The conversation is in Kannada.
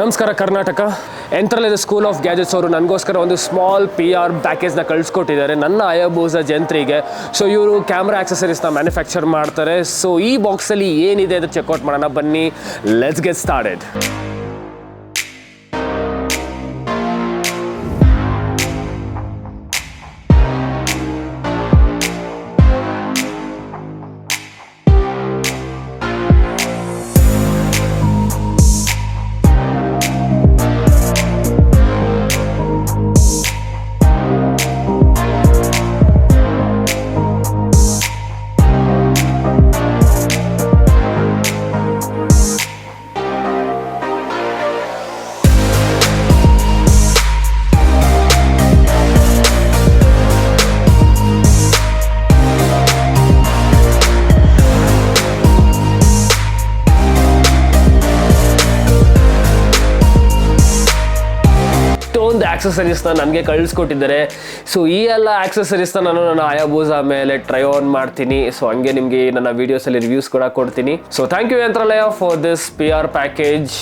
ನಮಸ್ಕಾರ Karnataka. Yantralay school of gadgets ಅವರು ನನಗೋಸ್ಕರ ಒಂದು ಸ್ಮಾಲ್ PR ಪ್ಯಾಕೇಜ್ನ ಕಳಿಸ್ಕೊಟ್ಟಿದ್ದಾರೆ ನನ್ನ Hayabusa Gen 3ಗೆ. ಸೊ ಇವರು ಕ್ಯಾಮ್ರಾ ಆಕ್ಸೆಸರೀಸ್ನ ಮ್ಯಾನುಫ್ಯಾಕ್ಚರ್ ಮಾಡ್ತಾರೆ. ಸೊ ಈ ಬಾಕ್ಸಲ್ಲಿ ಏನಿದೆ ಅಂತ ಚೆಕ್ಔಟ್ ಮಾಡೋಣ ಬನ್ನಿ. Let's get started. ಒಂದು ಆಕ್ಸೆಸರೀಸ್ನ ನನಗೆ ಕಳಿಸ್ಕೊಟ್ಟಿದ್ದಾರೆ. ಸೊ ಈ ಎಲ್ಲ ಆಕ್ಸೆಸರೀಸ್ನ ನಾನು ನನ್ನ Hayabusa ಮೇಲೆ ಟ್ರೈ ಆನ್ ಮಾಡ್ತೀನಿ. ಸೊ ಹಂಗೆ ನಿಮಗೆ ನನ್ನ ವೀಡಿಯೋಸಲ್ಲಿ ರಿವ್ಯೂಸ್ ಕೂಡ ಕೊಡ್ತೀನಿ. So thank you Yantralay for this PR package.